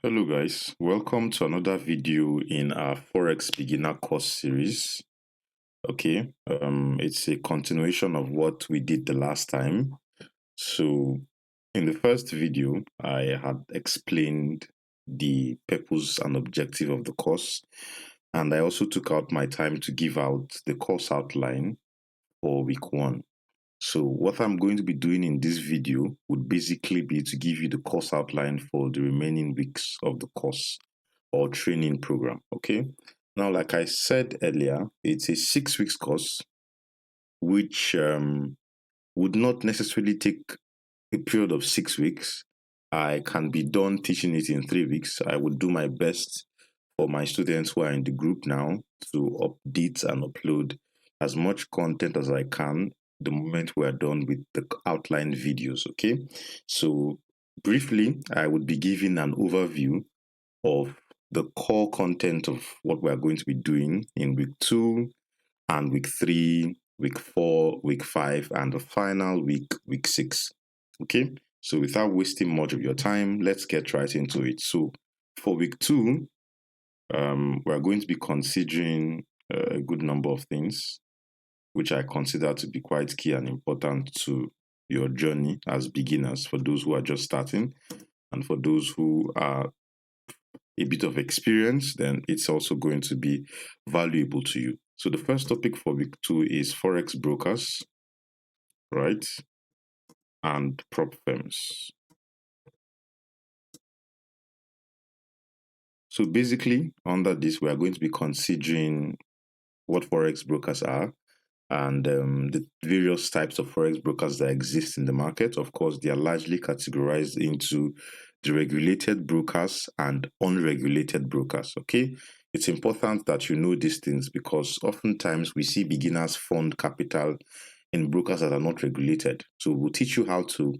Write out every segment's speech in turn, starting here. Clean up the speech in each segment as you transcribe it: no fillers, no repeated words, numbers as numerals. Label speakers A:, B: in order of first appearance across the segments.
A: Hello guys, welcome to another video in our Forex beginner course series. Okay, it's a continuation of what we did the last time. So in the first video, I had explained the purpose and objective of the course, and I also took out my time to give out the course outline for week 1. So what I'm going to be doing in this video would basically be to give you the course outline for the remaining weeks of the course or training program. Okay. Now, like I said earlier, it's a 6 weeks course, which would not necessarily take a period of 6 weeks. I can be done teaching it in 3 weeks. I would do my best for my students who are in the group now to update and upload as much content as I can the moment we are done with the outline videos. Okay. So, briefly, I would be giving an overview of the core content of what we are going to be doing in week 2 and week 3, week 4, week 5, and the final week, week 6. Okay, so without wasting much of your time, let's get right into it. So for week 2, we're going to be considering a good number of things, which I consider to be quite key and important to your journey as beginners, for those who are just starting and for those who are a bit of experience, then it's also going to be valuable to you. So the first topic for week 2 is Forex brokers, right? And prop firms. So basically, under this, we are going to be considering what Forex brokers are and the various types of Forex brokers that exist in the market. Of course, they are largely categorized into the regulated brokers and unregulated brokers. Okay, it's important that you know these things because oftentimes we see beginners fund capital in brokers that are not regulated. So we'll teach you how to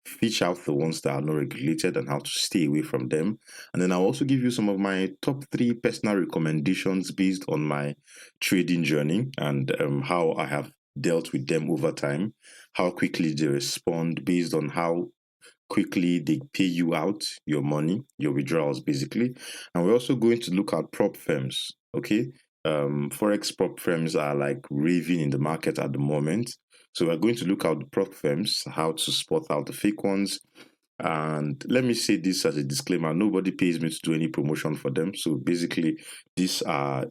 A: fish out the ones that are not regulated and how to stay away from them. And then I'll also give you some of my top 3 personal recommendations based on my trading journey and how I have dealt with them over time, how quickly they respond based on how quickly they pay you out your money, your withdrawals basically. And we're also going to look at prop firms. Okay, Forex prop firms are like raving in the market at the moment. So we're going to look at the prop firms, how to spot out the fake ones. And let me say this as a disclaimer: nobody pays me to do any promotion for them. So basically, the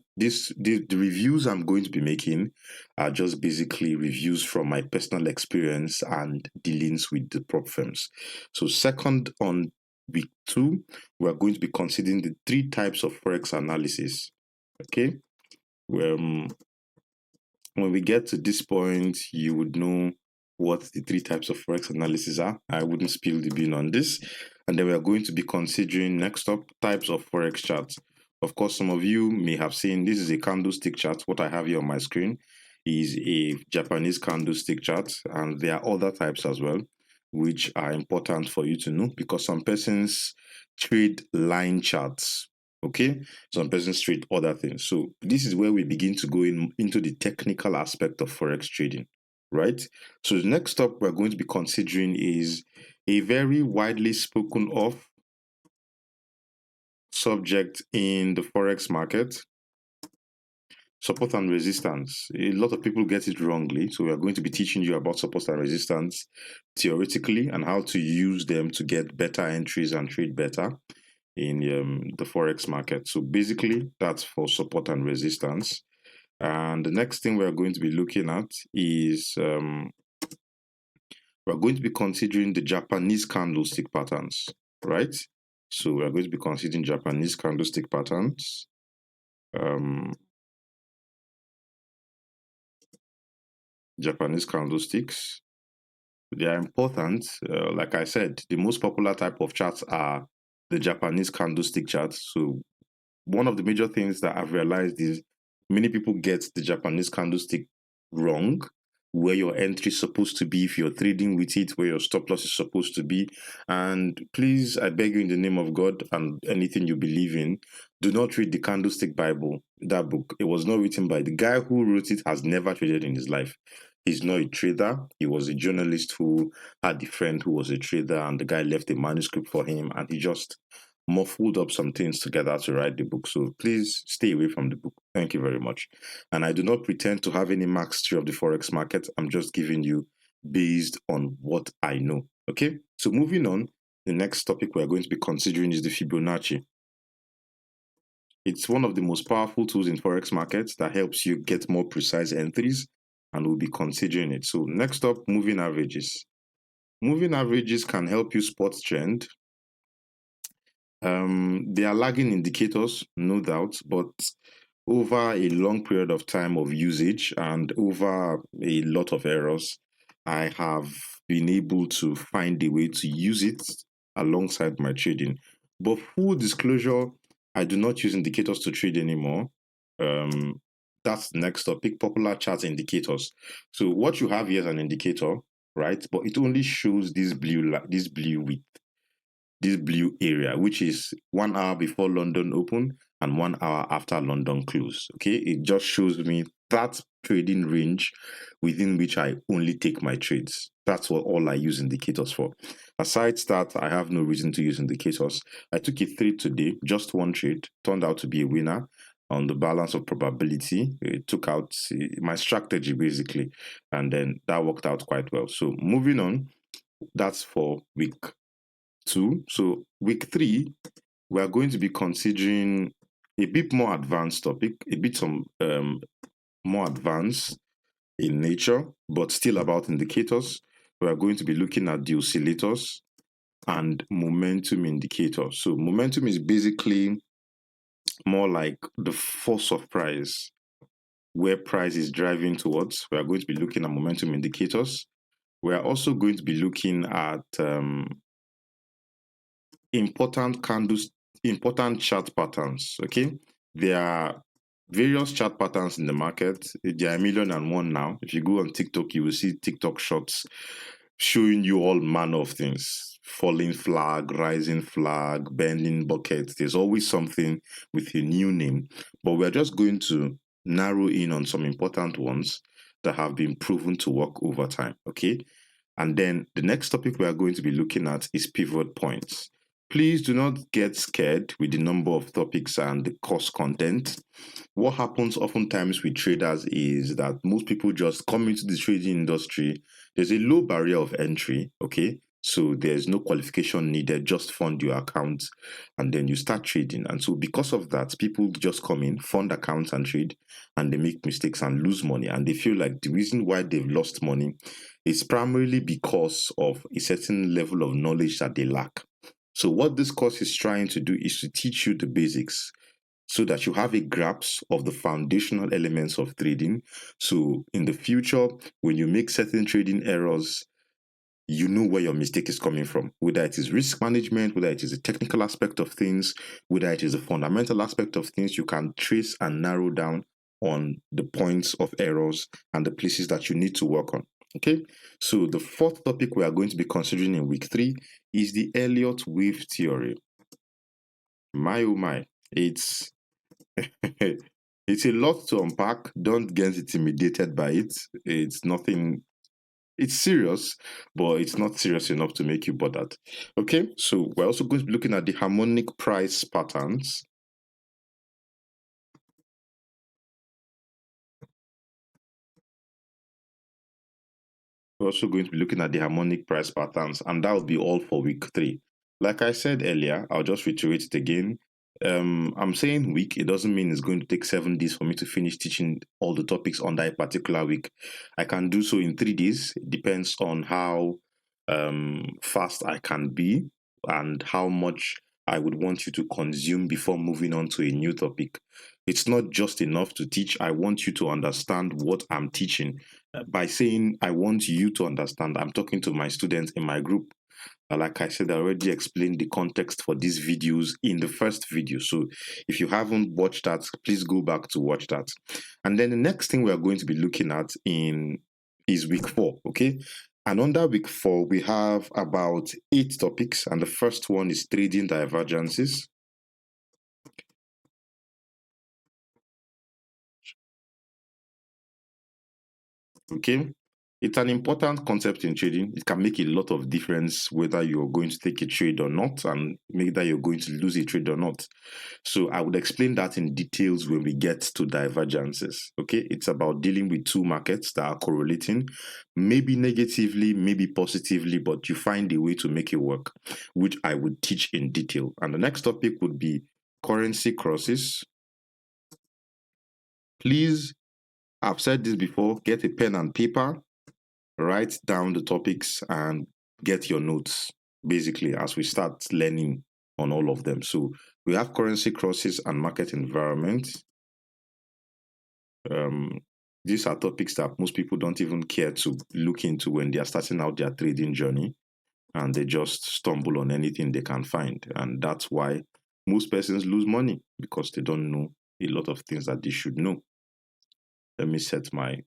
A: reviews I'm going to be making are just basically reviews from my personal experience and dealings with the prop firms. So second, on week 2, we are going to be considering the 3 types of forex analysis. Okay, um, when we get to this point, you would know what the 3 types of forex analysis are. I wouldn't spill the bean on this. And then we are going to be considering next up types of forex charts. Of course, some of you may have seen this is a candlestick chart. What I have here on my screen is a Japanese candlestick chart, and there are other types as well, which are important for you to know because some persons trade line charts. Okay, some persons trade other things. So this is where we begin to go into the technical aspect of forex trading, right? So the next stop we're going to be considering is a very widely spoken of subject in the forex market: support and resistance. A lot of people get it wrongly, so we are going to be teaching you about support and resistance theoretically and how to use them to get better entries and trade better in the forex market. So basically, that's for support and resistance. And the next thing we're going to be looking at is we're going to be considering the Japanese candlestick patterns, right? So we're going to be considering Japanese candlestick patterns. Japanese candlesticks. They are important. Like I said, the most popular type of charts are the Japanese candlestick charts. So one of the major things that I've realized is many people get the Japanese candlestick wrong, where your entry is supposed to be if you're trading with it, where your stop loss is supposed to be. And please, I beg you in the name of God and anything you believe in, do not read the Candlestick Bible, that book. It was not written by the guy who wrote it, has never traded in his life. He's not a trader. He was a journalist who had a friend who was a trader, and the guy left a manuscript for him, and he just muffled up some things together to write the book. So please stay away from the book. Thank you very much. And I do not pretend to have any mastery of the Forex market. I'm just giving you based on what I know. Okay. So moving on, the next topic we're going to be considering is the Fibonacci. It's one of the most powerful tools in Forex markets that helps you get more precise entries, and we'll be considering it. So next up, moving averages. Moving averages can help you spot trend. They are lagging indicators, no doubt, but over a long period of time of usage and over a lot of errors, I have been able to find a way to use it alongside my trading. But full disclosure, I do not use indicators to trade anymore. Um, that's the next topic, popular chart indicators. So what you have here is an indicator, right? But it only shows this blue width, this blue area, which is 1 hour before London open and 1 hour after London close. Okay, it just shows me that trading range within which I only take my trades. That's what all I use indicators for. Aside that, I have no reason to use indicators. I took a trade today, just one trade, turned out to be a winner on the balance of probability. It took out my strategy basically, and then that worked out quite well. So moving on, that's for week 2. So week 3, we are going to be considering a bit more advanced topic, a bit more advanced in nature, but still about indicators. We are going to be looking at the oscillators and momentum indicators. So momentum is basically more like the force of price, where price is driving towards. We are going to be looking at momentum indicators. We are also going to be looking at important candles, important chart patterns. Okay, there are various chart patterns in the market. There are 1,000,001 now. If you go on TikTok, you will see TikTok shots showing you all manner of things: falling flag, rising flag, bending buckets. There's always something with a new name, but we're just going to narrow in on some important ones that have been proven to work over time. Okay, and then the next topic we are going to be looking at is pivot points. Please do not get scared with the number of topics and the course content. What happens oftentimes with traders is that most people just come into the trading industry. There's a low barrier of entry, okay? So there's no qualification needed, just fund your account and then you start trading. And so because of that, people just come in, fund accounts and trade, and they make mistakes and lose money. And they feel like the reason why they've lost money is primarily because of a certain level of knowledge that they lack. So what this course is trying to do is to teach you the basics so that you have a grasp of the foundational elements of trading. So in the future, when you make certain trading errors, you know where your mistake is coming from, whether it is risk management, whether it is a technical aspect of things, whether it is a fundamental aspect of things. You can trace and narrow down on the points of errors and the places that you need to work on. Okay, so the fourth topic we are going to be considering in week 3 is the Elliott wave theory. My oh my, it's it's a lot to unpack. Don't get intimidated by it. It's nothing, it's serious, but it's not serious enough to make you bothered. Okay, so we're also going to be looking at the harmonic price patterns. We're also going to be looking at the harmonic price patterns, and that will be all for week 3. Like I said earlier, I'll just reiterate it again. I'm saying week, it doesn't mean it's going to take 7 days for me to finish teaching all the topics on that particular week. I can do so in 3 days. It depends on how fast I can be and how much I would want you to consume before moving on to a new topic. It's not just enough to teach. I want you to understand what I'm teaching. By saying I want you to understand, I'm talking to my students in my group. Like I said, I already explained the context for these videos in the first video. So if you haven't watched that, please go back to watch that. And then the next thing we are going to be looking at is week 4, okay? And under week 4, we have about 8 topics. And the first one is trading divergences. Okay. It's an important concept in trading. It can make a lot of difference whether you're going to take a trade or not, and whether you're going to lose a trade or not. So I would explain that in details when we get to divergences. Okay, it's about dealing with two markets that are correlating, maybe negatively, maybe positively, but you find a way to make it work, which I would teach in detail. And the next topic would be currency crosses. Please, I've said this before, get a pen and paper, write down the topics and get your notes basically as we start learning on all of them. So we have currency crosses and market environment. These are topics that most people don't even care to look into when they are starting out their trading journey, and they just stumble on anything they can find. And that's why most persons lose money, because they don't know a lot of things that they should know. Let me set my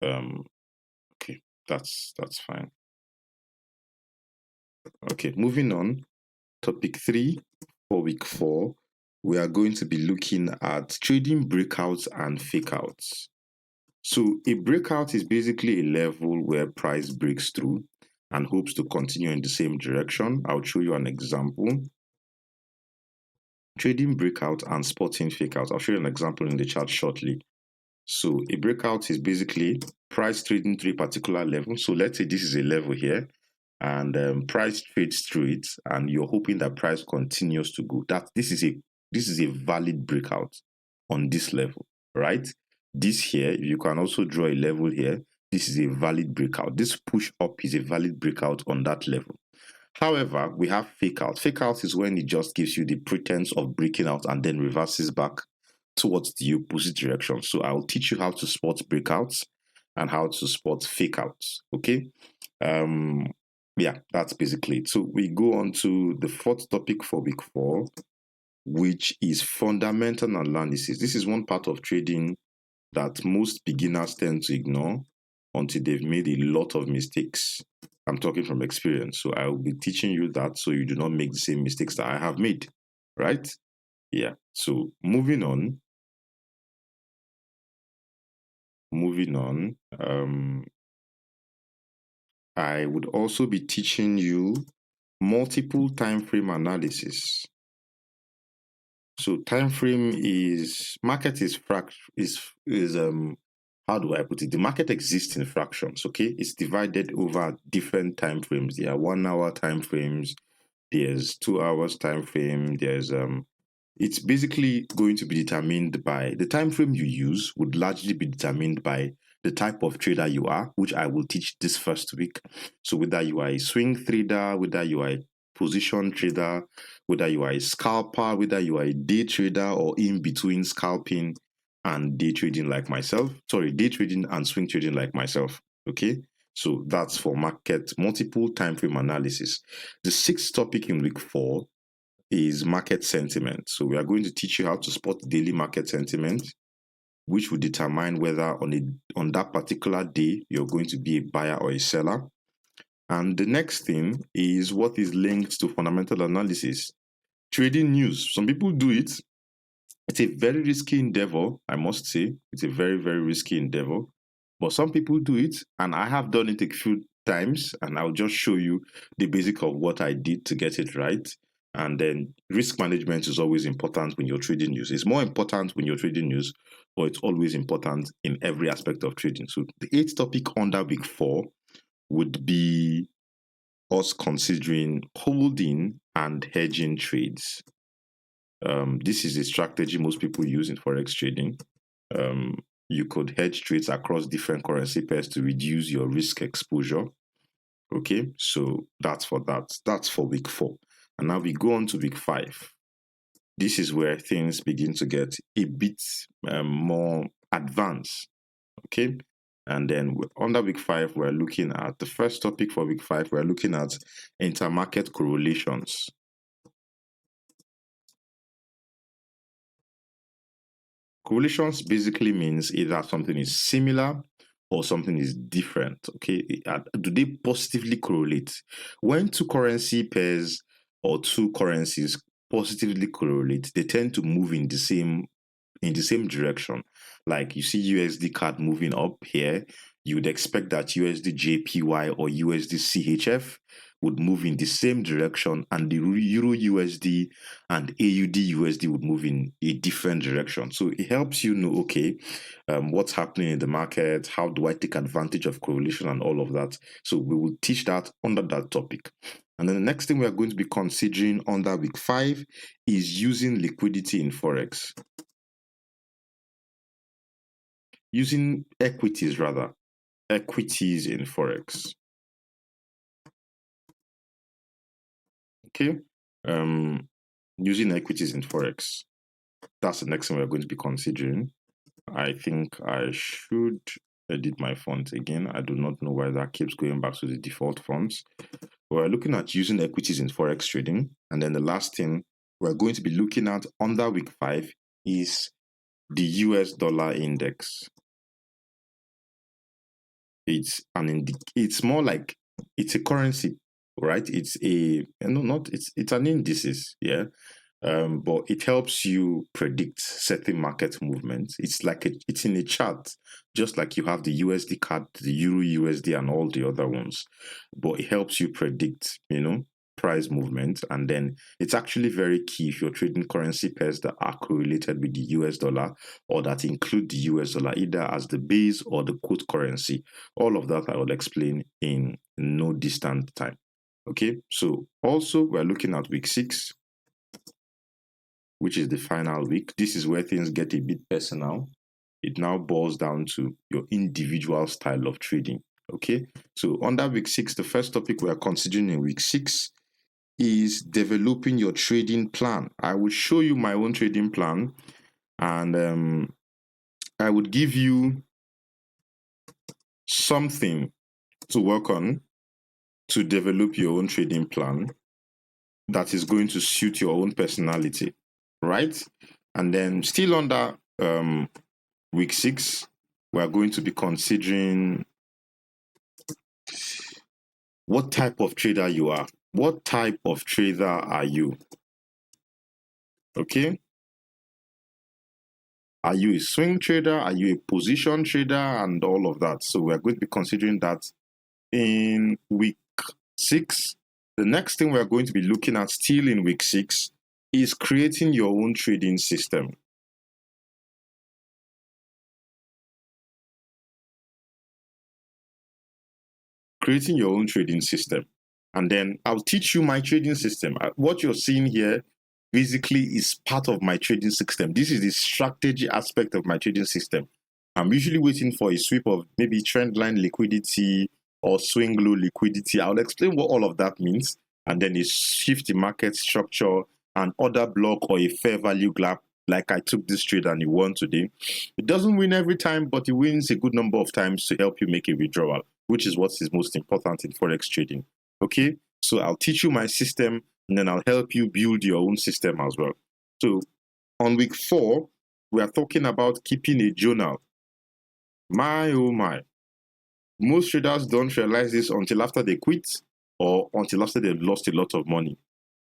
A: okay, that's fine. Okay, moving on. Topic 3 for week 4, we are going to be looking at trading breakouts and fakeouts. So a breakout is basically a level where price breaks through and hopes to continue in the same direction. I'll show you an example. Trading breakout and spotting fakeout. I'll show you an example in the chart shortly. So a breakout is basically price trading through a particular level. So let's say this is a level here, and price trades through it, and you're hoping that price continues to go. This is a valid breakout on this level, right? This here, you can also draw a level here. This is a valid breakout. This push up is a valid breakout on that level. However, we have fake out. Fake out is when it just gives you the pretense of breaking out and then reverses back towards the opposite direction. So I'll teach you how to spot breakouts and how to spot fake outs. Okay. Yeah, that's basically it. So we go on to the fourth topic for week 4, which is fundamental analysis. This is one part of trading that most beginners tend to ignore until they've made a lot of mistakes. I'm talking from experience. So I will be teaching you that so you do not make the same mistakes that I have made, right? Yeah. So moving on, I would also be teaching you multiple time frame analysis. So time frame is market is how do I put it? The market exists in fractions. Okay, it's divided over different time frames. There are 1 hour time frames. There's 2 hours time frame. There's it's basically going to be determined by the time frame you use would largely be determined by the type of trader you are, which I will teach this first week. So whether you are a swing trader, whether you are a position trader, whether you are a scalper, whether you are a day trader or in between scalping and day trading like myself, day trading and swing trading like myself. Okay. So that's for market multiple time frame analysis. The sixth topic in week 4 is market sentiment. So we are going to teach you how to spot daily market sentiment, which will determine whether on that particular day you're going to be a buyer or a seller. And the next thing is what is linked to fundamental analysis. Trading news. Some people do it. It's a very risky endeavor, I must say. It's a very, very risky endeavor. But some people do it, and I have done it a few times, and I'll just show you the basic of what I did to get it right. And then risk management is always important when you're trading news. It's more important when you're trading news, but it's always important in every aspect of trading. So the eighth topic under week 4 would be us considering holding and hedging trades. This is a strategy most people use in Forex trading. You could hedge trades across different currency pairs to reduce your risk exposure. Okay, so that's for that. That's for week 4. And now we go on to week 5. This is where things begin to get a bit more advanced. Okay, and then under week 5, we're looking at the first topic for week 5. We're looking at intermarket correlations. Correlations basically means either something is similar or something is different. Okay, do they positively correlate? When two currency pairs or two currencies positively correlate, they tend to move in the same direction. Like you see USD CAD moving up here, you would expect that USD JPY or USD CHF would move in the same direction, and the Euro USD and AUD USD would move in a different direction. So it helps you know, okay, what's happening in the market, how do I take advantage of correlation and all of that. So we will teach that under that topic. And then the next thing we are going to be considering under week 5 is using liquidity in Forex. Using equities rather. Equities in Forex. Okay. Using equities in Forex. That's the next thing we're going to be considering. I think I should edit my font again. I do not know why that keeps going back to the default fonts. We're looking at using equities in Forex trading. And then the last thing we're going to be looking at under week 5 is the US dollar index. It's more like it's a currency, right? It's an indices, yeah. But it helps you predict certain market movements. It's in a chart, just like you have the USD card, the Euro USD, and all the other ones. But it helps you predict, price movement. And then it's actually very key if you're trading currency pairs that are correlated with the US dollar or that include the US dollar either as the base or the quote currency. All of that I will explain in no distant time. Okay, so also we're looking at week 6, which is the final week. This is where things get a bit personal. It now boils down to your individual style of trading. Okay, so under week 6, the first topic we are considering in week 6 is developing your trading plan. I will show you my own trading plan, and I would give you something to work on to develop your own trading plan that is going to suit your own personality, right? And then still under week 6, we are going to be considering what type of trader you are. What type of trader are you? Okay? Are you a swing trader? Are you a position trader? And all of that. So we're going to be considering that in week 6. The next thing we're going to be looking at still in week 6 is creating your own trading system. Creating your own trading system. And then I'll teach you my trading system. What you're seeing here basically is part of my trading system. This is the strategy aspect of my trading system. I'm usually waiting for a sweep of maybe trend line liquidity or swing low liquidity. I'll explain what all of that means. And then a shift in market structure, an order block, or a fair value gap, like I took this trade and it won today. It doesn't win every time, but it wins a good number of times to help you make a withdrawal, which is what is most important in Forex trading. Okay, so I'll teach you my system and then I'll help you build your own system as well. So on week 4, we are talking about keeping a journal. My, oh my. Most traders don't realize this until after they quit or until after they've lost a lot of money.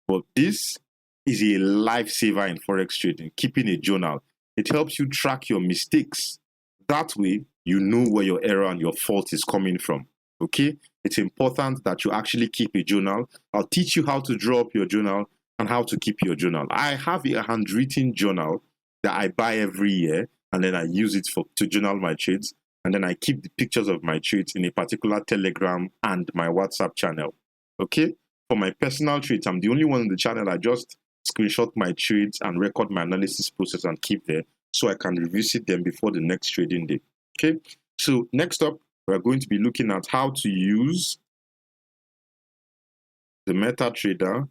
A: But this is a lifesaver in Forex trading, keeping a journal. It helps you track your mistakes. That way, you know where your error and your fault is coming from. Okay? It's important that you actually keep a journal. I'll teach you how to draw up your journal and how to keep your journal. I have a handwritten journal that I buy every year, and then I use it to journal my trades. And then I keep the pictures of my trades in a particular Telegram and my WhatsApp channel. Okay? For my personal trades, I'm the only one in the channel. I just screenshot my trades and record my analysis process and keep there so I can revisit them before the next trading day. Okay? So next up, we're going to be looking at how to use the MetaTrader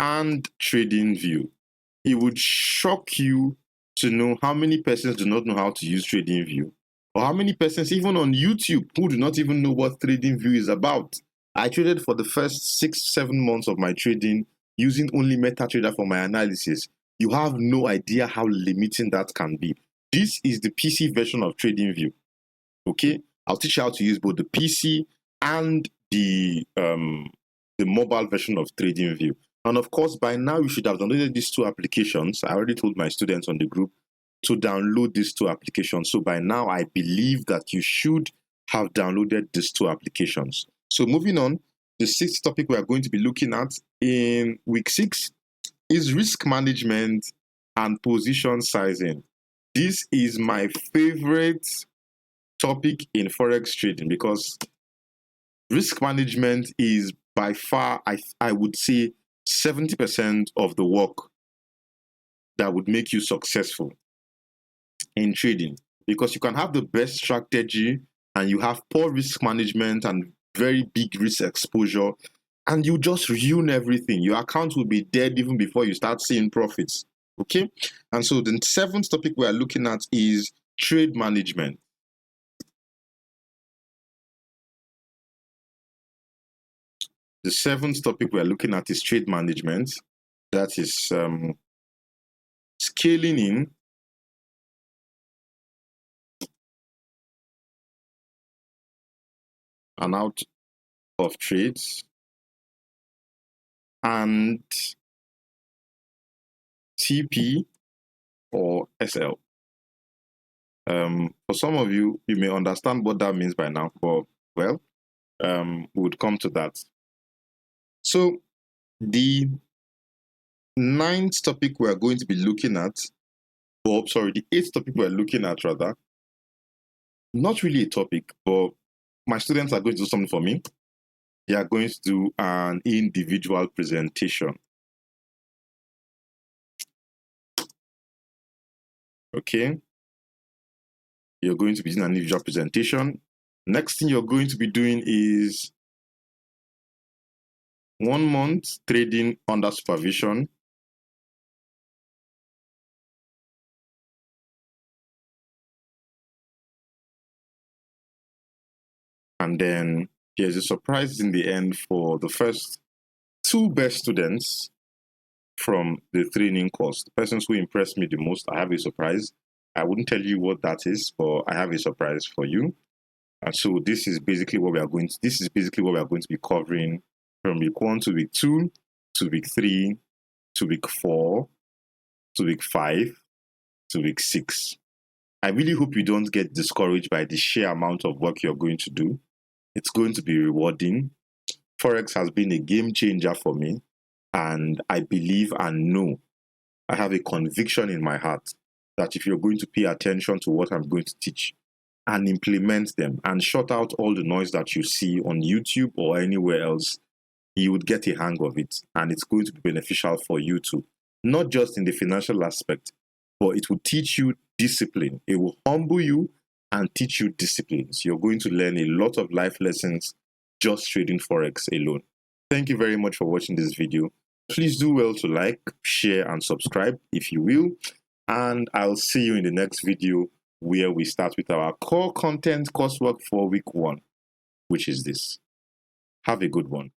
A: and TradingView. It would shock you to know how many persons do not know how to use TradingView, or how many persons even on YouTube who do not even know what TradingView is about. I traded for the first 6-7 months of my trading using only MetaTrader for my analysis. You have no idea how limiting that can be. This is the PC version of TradingView. Okay, I'll teach you how to use both the PC and the mobile version of TradingView. And of course, by now you should have downloaded these two applications. I already told my students on the group to download these two applications. So by now, I believe that you should have downloaded these two applications. So moving on, the sixth topic we are going to be looking at in week 6 is risk management and position sizing. This is my favorite topic in Forex trading because risk management is by far, I would say, 70% of the work that would make you successful in trading. Because you can have the best strategy and you have poor risk management and very big risk exposure, and you just ruin everything. Your account will be dead even before you start seeing profits. Okay? And so the seventh topic we are looking at is trade management. The seventh topic we are looking at is trade management. That is scaling in and out of trades and TP or SL. For some of you, you may understand what that means by now, but well, we would come to that. So the ninth topic we are going to be looking at, the eighth topic we are looking at rather, not really a topic, but my students are going to do something for me. They are going to do an individual presentation. Okay. You're going to be doing an individual presentation. Next thing you're going to be doing is 1 month trading under supervision. And then here's a surprise in the end for the first 2 best students from the training course. The persons who impressed me the most, I have a surprise. I wouldn't tell you what that is, but I have a surprise for you. And so this is basically what we are going to be covering from week 1 to week 2 to week 3 to week 4 to week 5 to week 6. I really hope you don't get discouraged by the sheer amount of work you're going to do. It's going to be rewarding. Forex has been a game changer for me, and I believe and know, I have a conviction in my heart that if you're going to pay attention to what I'm going to teach and implement them and shut out all the noise that you see on YouTube or anywhere else, you would get a hang of it, and it's going to be beneficial for you too. Not just in the financial aspect, but it will teach you discipline. It will humble you and teach you disciplines. You're going to learn a lot of life lessons just trading Forex alone. Thank you very much for watching this video. Please do well to like, share, and subscribe if you will. And I'll see you in the next video where we start with our core content coursework for week 1, which is this. Have a good one.